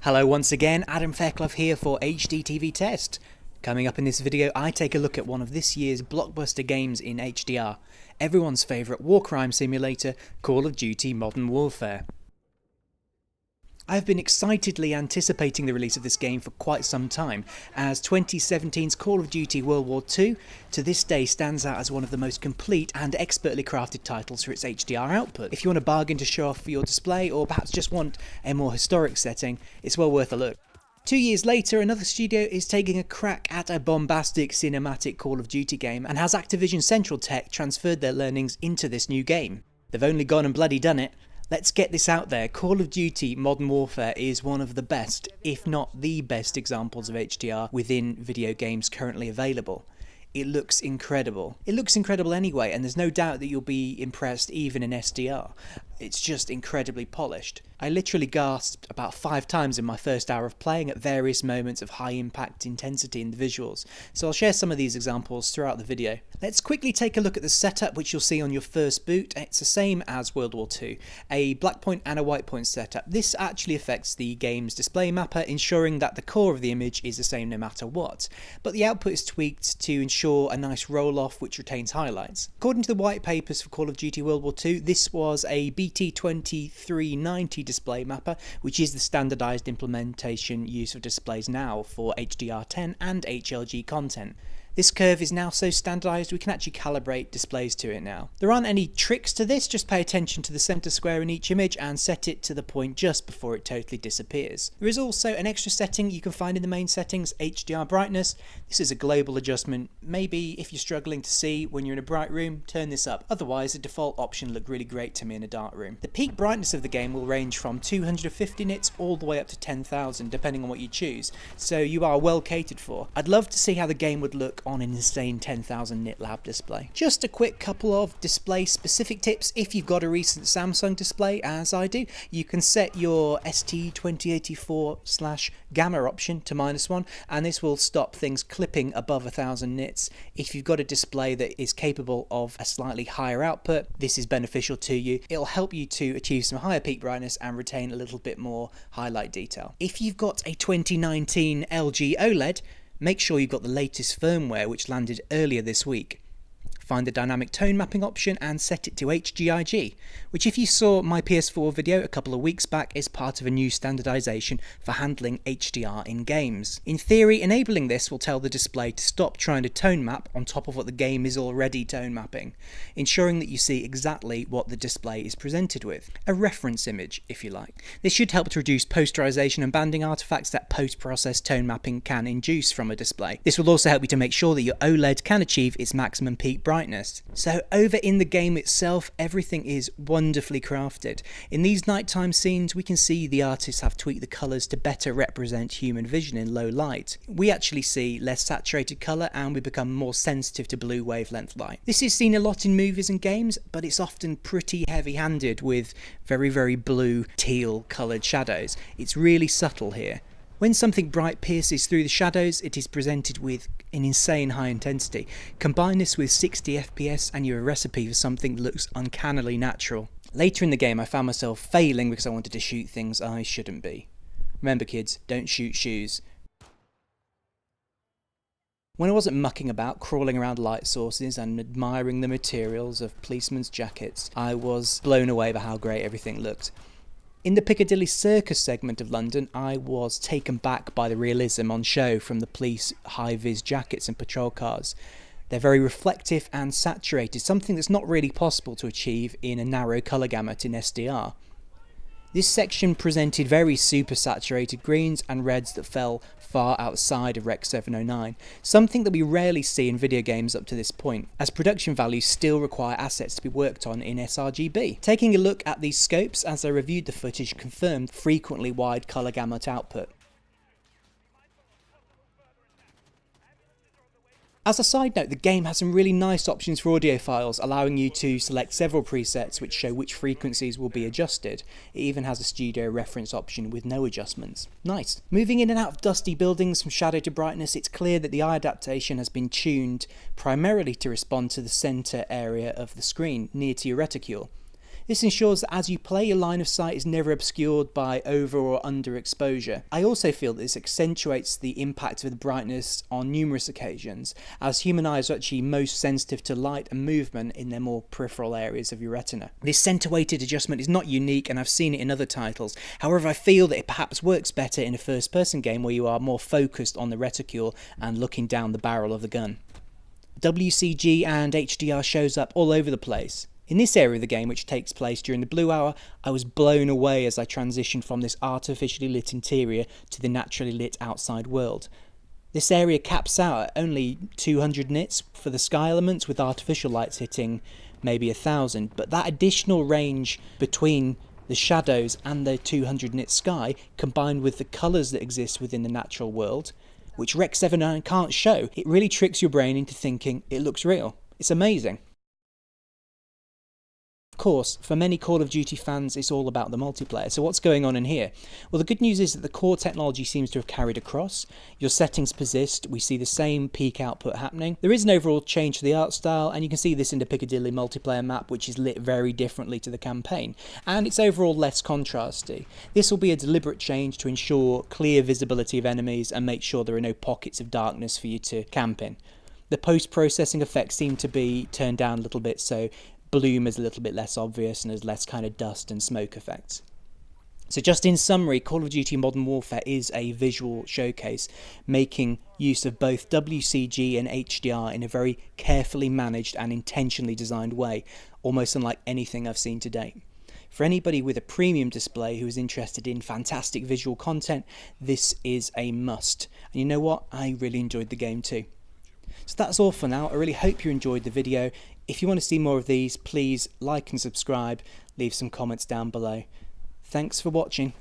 Hello once again, Adam Fairclough here for HDTV Test. Coming up in this video, I take a look at one of this year's blockbuster games in HDR, everyone's favourite war crime simulator, Call of Duty Modern Warfare. I've been excitedly anticipating the release of this game for quite some time, as 2017's Call of Duty World War II to this day stands out as one of the most complete and expertly crafted titles for its HDR output. If you want a bargain to show off for your display, or perhaps just want a more historic setting, it's well worth a look. 2 years later, another studio is taking a crack at a bombastic cinematic Call of Duty game, and has Activision Central Tech transferred their learnings into this new game. They've only gone and bloody done it. Let's get this out there, Call of Duty Modern Warfare is one of the best, if not the best examples of HDR within video games currently available. It looks incredible. It looks incredible anyway, and there's no doubt that you'll be impressed even in SDR. It's just incredibly polished. I literally gasped about 5 times in my first hour of playing at various moments of high impact intensity in the visuals, so I'll share some of these examples throughout the video. Let's quickly take a look at the setup, which you'll see on your first boot. It's the same as World War II, a black point and a white point setup. This actually affects the game's display mapper, ensuring that the core of the image is the same no matter what, but the output is tweaked to ensure a nice roll-off which retains highlights. According to the white papers for Call of Duty World War II, this was a BT2390 display mapper, which is the standardized implementation used for displays now for HDR10 and HLG content. This curve is now so standardized we can actually calibrate displays to it now. There aren't any tricks to this, just pay attention to the center square in each image and set it to the point just before it totally disappears. There is also an extra setting you can find in the main settings, HDR Brightness. This is a global adjustment. Maybe if you're struggling to see when you're in a bright room, turn this up. Otherwise, the default option looked really great to me in a dark room. The peak brightness of the game will range from 250 nits all the way up to 10,000 depending on what you choose, so you are well catered for. I'd love to see how the game would look on an insane 10,000 nit lab display. Just a quick couple of display specific tips. If you've got a recent Samsung display, as I do, you can set your ST2084/gamma option to -1, and this will stop things clipping above 1000 nits. If you've got a display that is capable of a slightly higher output, this is beneficial to you. It'll help you to achieve some higher peak brightness and retain a little bit more highlight detail. If you've got a 2019 LG OLED, make sure you've got the latest firmware which landed earlier this week. Find the dynamic tone mapping option and set it to HGIG, which if you saw my PS4 video a couple of weeks back is part of a new standardization for handling HDR in games. In theory, enabling this will tell the display to stop trying to tone map on top of what the game is already tone mapping, ensuring that you see exactly what the display is presented with. A reference image, if you like. This should help to reduce posterization and banding artifacts that post-process tone mapping can induce from a display. This will also help you to make sure that your OLED can achieve its maximum peak brightness. So over in the game itself, everything is wonderfully crafted. In these nighttime scenes, we can see the artists have tweaked the colours to better represent human vision in low light. We actually see less saturated colour and we become more sensitive to blue wavelength light. This is seen a lot in movies and games, but it's often pretty heavy-handed with very blue, teal coloured shadows. It's really subtle here. When something bright pierces through the shadows, it is presented with an insane high intensity. Combine this with 60 FPS and you're a recipe for something that looks uncannily natural. Later in the game I found myself failing because I wanted to shoot things I shouldn't be. Remember kids, don't shoot shoes. When I wasn't mucking about, crawling around light sources and admiring the materials of policemen's jackets, I was blown away by how great everything looked. In the Piccadilly Circus segment of London, I was taken back by the realism on show from the police high-vis jackets and patrol cars. They're very reflective and saturated, something that's not really possible to achieve in a narrow colour gamut in SDR. This section presented very super saturated greens and reds that fell far outside of Rec 709, something that we rarely see in video games up to this point, as production values still require assets to be worked on in sRGB. Taking a look at these scopes as I reviewed the footage confirmed frequently wide colour gamut output. As a side note, the game has some really nice options for audio files, allowing you to select several presets which show which frequencies will be adjusted. It even has a studio reference option with no adjustments. Nice. Moving in and out of dusty buildings from shadow to brightness, it's clear that the eye adaptation has been tuned primarily to respond to the centre area of the screen, near to your reticule. This ensures that as you play, your line of sight is never obscured by over or under exposure. I also feel that this accentuates the impact of the brightness on numerous occasions, as human eyes are actually most sensitive to light and movement in their more peripheral areas of your retina. This center-weighted adjustment is not unique, and I've seen it in other titles. However, I feel that it perhaps works better in a first-person game where you are more focused on the reticule and looking down the barrel of the gun. WCG and HDR shows up all over the place. In this area of the game, which takes place during the blue hour, I was blown away as I transitioned from this artificially lit interior to the naturally lit outside world. This area caps out at only 200 nits for the sky elements, with artificial lights hitting maybe 1,000, but that additional range between the shadows and the 200 nit sky, combined with the colours that exist within the natural world, which Rec 79 can't show, it really tricks your brain into thinking it looks real. It's amazing. Of course, for many Call of Duty fans, it's all about the multiplayer. So what's going on in here? Well, the good news is that the core technology seems to have carried across. Your settings persist. We see the same peak output happening. There is an overall change to the art style, and you can see this in the Piccadilly multiplayer map, which is lit very differently to the campaign. And it's overall less contrasty. This will be a deliberate change to ensure clear visibility of enemies and make sure there are no pockets of darkness for you to camp in. The post-processing effects seem to be turned down a little bit, so bloom is a little bit less obvious and there's less kind of dust and smoke effects. So just in summary, Call of Duty Modern Warfare is a visual showcase, making use of both WCG and HDR in a very carefully managed and intentionally designed way, almost unlike anything I've seen to date. For anybody with a premium display who is interested in fantastic visual content, this is a must. And you know what? I really enjoyed the game too. So that's all for now. I really hope you enjoyed the video. If you want to see more of these, please like and subscribe, leave some comments down below. Thanks for watching.